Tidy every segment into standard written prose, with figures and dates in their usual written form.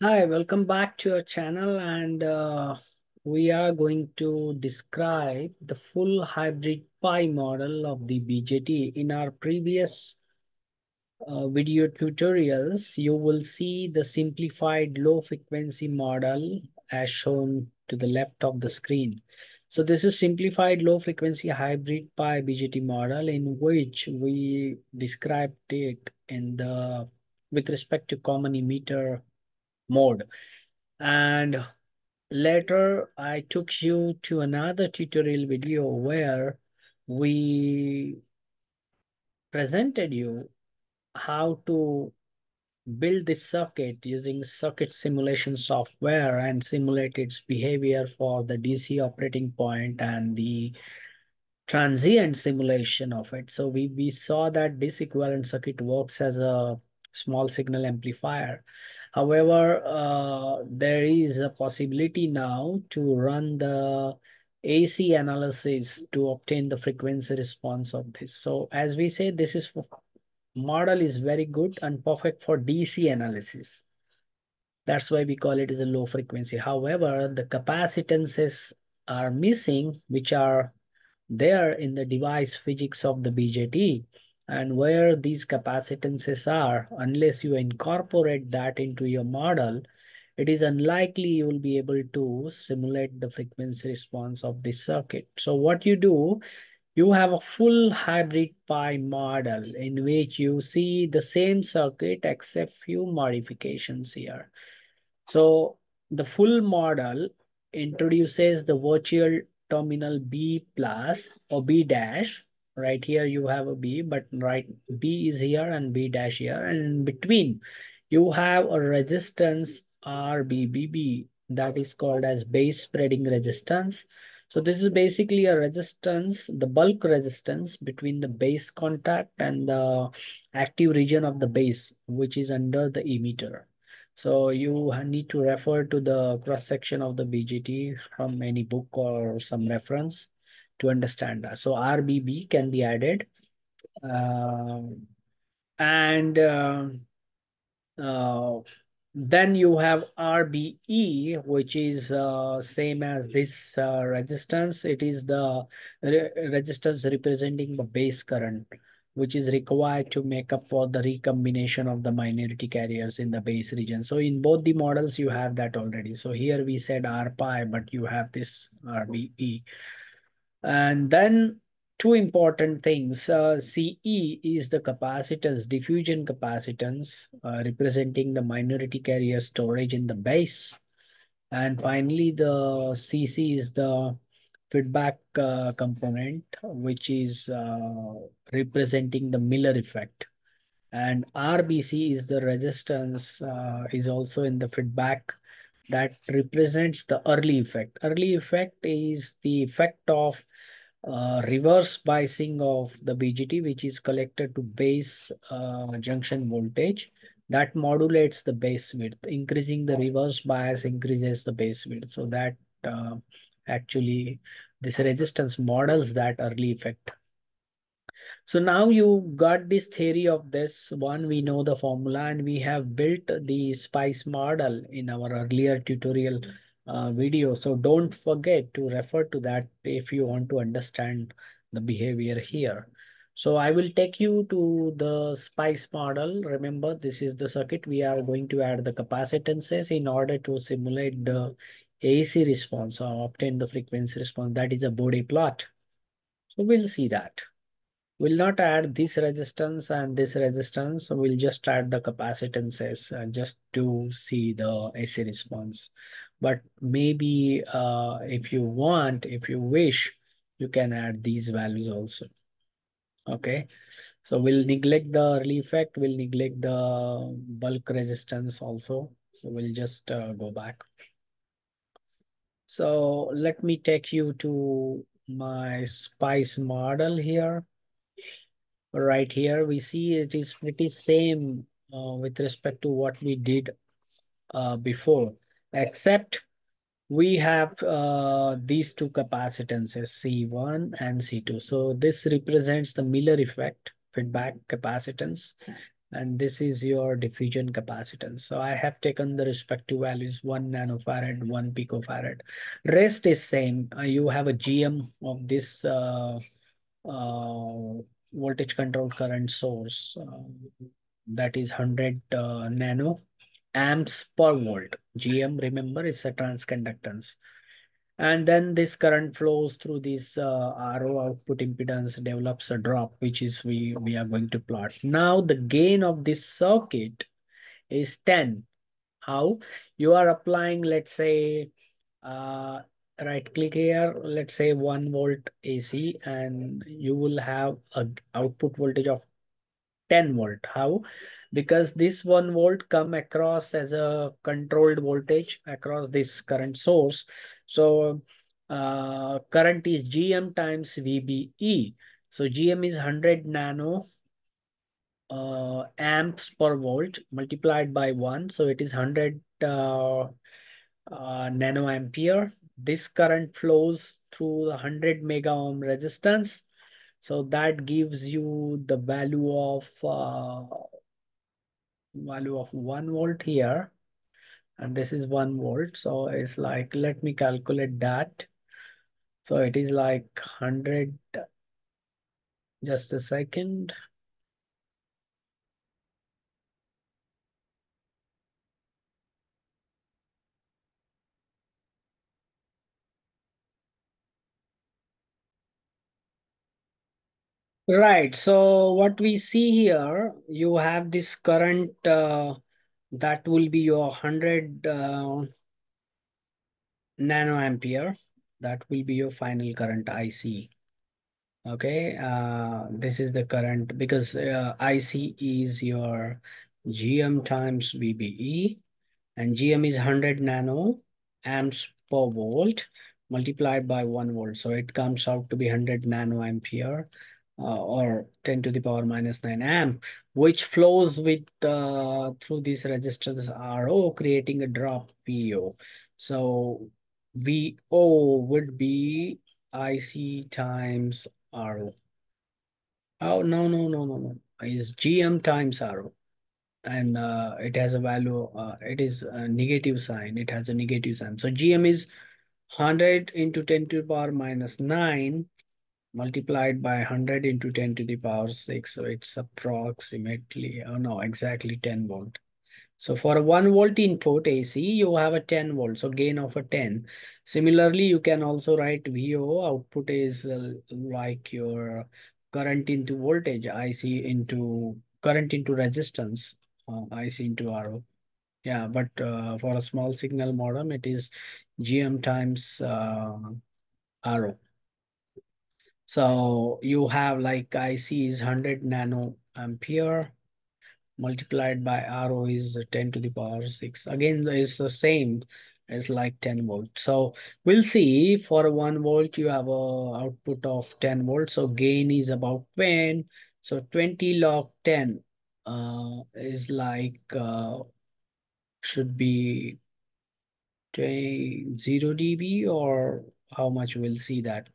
Hi, welcome back to our channel, and we are going to describe the full hybrid pi model of the BJT. In our previous video tutorials, you will see the simplified low frequency model as shown to the left of the screen. So this is simplified low frequency hybrid pi BJT model in which we described it in the with respect to common emitter mode. And later, I took you to another tutorial video where we presented you how to build this circuit using circuit simulation software and simulate its behavior for the DC operating point and the transient simulation of it. So we saw that this equivalent circuit works as a small signal amplifier. However, there is a possibility now to run the AC analysis to obtain the frequency response of this. So as we say, this is model is very good and perfect for DC analysis. That's why we call it as a low frequency. However, the capacitances are missing, which are there in the device physics of the BJT, and where these capacitances are, unless you incorporate that into your model, it is unlikely you will be able to simulate the frequency response of this circuit. So what you do, you have a full hybrid pi model in which you see the same circuit except few modifications here. So the full model introduces the virtual terminal B plus or B dash. Right here you have a B, but right B is here and B dash here. And in between you have a resistance RBBB that is called as base spreading resistance. So this is basically a resistance, the bulk resistance between the base contact and the active region of the base, which is under the emitter. So you need to refer to the cross section of the BJT from any book or some reference to understand that. So RBB can be added, uh, and uh, then you have RBE, which is same as this resistance. It is the resistance representing the base current, which is required to make up for the recombination of the minority carriers in the base region. So in both the models, you have that already. So here we said R pi, but you have this RBE. And then two important things. CE is the capacitance, diffusion capacitance, representing the minority carrier storage in the base. And finally, the CC is the feedback component, which is representing the Miller effect. And RBC is the resistance, is also in the feedback that represents the early effect. Early effect is the effect of reverse biasing of the BJT, which is collected to base junction voltage that modulates the base width. Increasing the reverse bias increases the base width. So that actually this resistance models that early effect. So now you got this theory of this one, we know the formula and we have built the SPICE model in our earlier tutorial video. So don't forget to refer to that if you want to understand the behavior here. So I will take you to the SPICE model. Remember, this is the circuit. We are going to add the capacitances in order to simulate the AC response or obtain the frequency response. That is a Bode plot. So we'll see that. We'll not add this resistance and this resistance. So we'll just add the capacitances just to see the AC response. But maybe if you want, if you wish, you can add these values also. Okay. So we'll neglect the early effect. We'll neglect the bulk resistance also. So we'll just go back. So let me take you to my SPICE model here. Right here, we see it is pretty same with respect to what we did before, except we have these two capacitances, C1 and C2. So this represents the Miller effect, feedback capacitance. and this is your diffusion capacitance. So I have taken the respective values 1 nanofarad, 1 picofarad. Rest is same. You have a GM of this voltage controlled current source, that is 100 nano amps per volt. GM, remember, it's a transconductance. And then this current flows through this RO output impedance, develops a drop, which is we are going to plot. Now the gain of this circuit is 10. How? You are applying, let's say, uh, right click here, let's say 1 volt AC, and you will have a output voltage of 10 volt. How? Because this 1 volt come across as a controlled voltage across this current source. So current is GM times VBE. So GM is 100 nano amps per volt multiplied by 1. So it is 100 nanoampere. This current flows through the 100 mega ohm resistance. So that gives you the value of 1 volt here, and this is 1 volt. So it's like, let me calculate that. So it is like 100, just a second. Right. So what we see here, you have this current that will be your 100 nanoampere. That will be your final current IC. Okay. This is the current, because IC is your GM times VBE, and GM is 100 nano amps per volt multiplied by 1 volt. So it comes out to be 100 nanoampere, or 10 to the power minus 9 amp, which flows with through this resistance RO, creating a drop PO. So VO would be IC times RO. Oh, no, no, no, no, no. Is GM times RO, and it has a value, it is a negative sign, it has a negative sign. So GM is 100 into 10 to the power minus 9 multiplied by 100 into 10 to the power 6. So it's approximately, oh no, exactly 10 volt. So for a 1 volt input AC, you have a 10 volt, so gain of a 10. Similarly, you can also write VO, output is like your current into voltage, IC into current into resistance, IC into RO. Yeah, but for a small signal modem, it is GM times RO. So you have like IC is 100 nano ampere multiplied by RO is 10 to the power 6. Again, it's the same as like 10 volt. So we'll see, for 1 volt, you have a output of 10 volts. So gain is about 20. So 20 log 10 is like, should be 0 dB, or how much, we'll see that.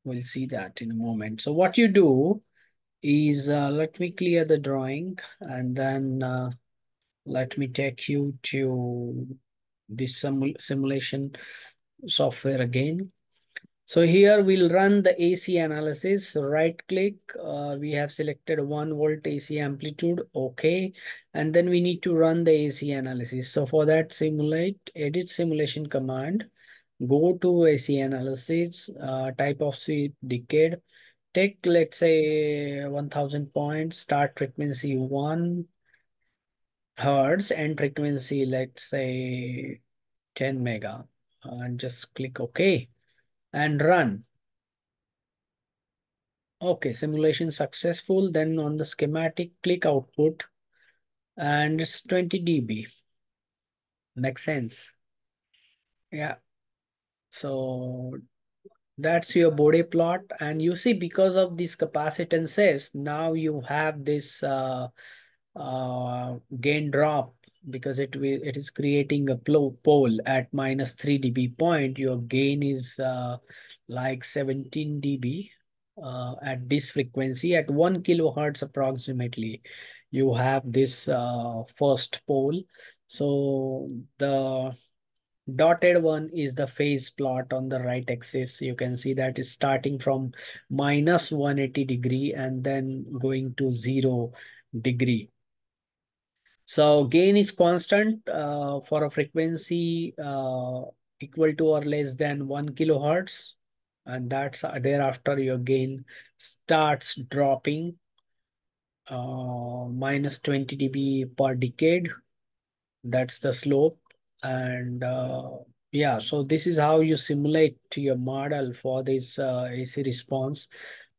We'll see that in a moment. So what you do is, let me clear the drawing, and then let me take you to this simulation software again. So here we'll run the AC analysis. So right click, we have selected 1 volt AC amplitude. Okay. And then we need to run the AC analysis. So for that, edit simulation command, go to AC analysis, type of sweep decade, take, let's say, 1000 points, start frequency 1 hertz, and frequency, let's say 10 mega, and just click OK and run. Okay, simulation successful. Then on the schematic, click output, and it's 20 dB. Makes sense. Yeah. So that's your Bode plot. And you see, because of these capacitances, now you have this gain drop, because it is creating a pole at minus 3 dB point. Your gain is like 17 dB at this frequency at 1 kilohertz approximately. you have this first pole. So the dotted one is the phase plot on the right axis. You can see that is starting from minus 180 degree and then going to 0 degree. So gain is constant for a frequency equal to or less than 1 kilohertz, and that's thereafter your gain starts dropping minus 20 dB per decade. That's the slope. And yeah, so this is how you simulate your model for this AC response.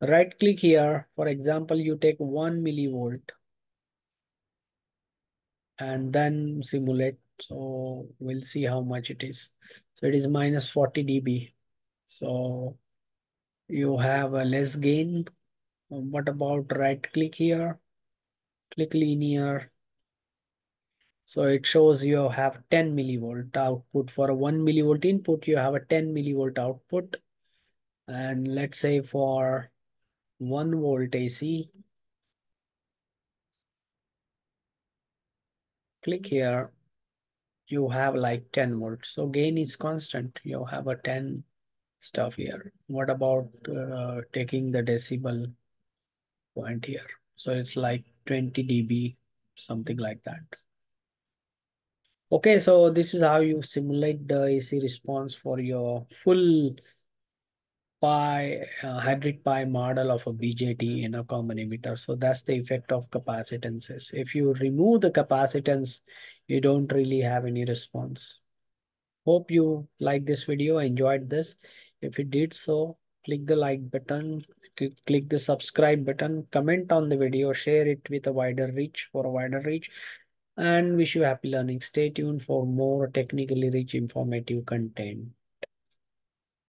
Right click here. For example, you take 1 millivolt and then simulate. So we'll see how much it is. So it is minus 40 dB. So you have a less gain. What about right click here? Click linear. So it shows you have 10 millivolt output. For a 1 millivolt input, you have a 10 millivolt output. And let's say for 1 volt AC, click here, you have like 10 volts. So gain is constant. You have a 10 stuff here. What about taking the decibel point here? So it's like 20 dB, something like that. Okay, so this is how you simulate the AC response for your full hybrid pi model of a BJT in a common emitter. So that's the effect of capacitances. If you remove the capacitance, you don't really have any response. Hope you like this video, enjoyed this. If you did so, click the like button, click the subscribe button, comment on the video, share it with a wider reach for a wider reach, and wish you happy learning. Stay tuned for more technically rich informative content.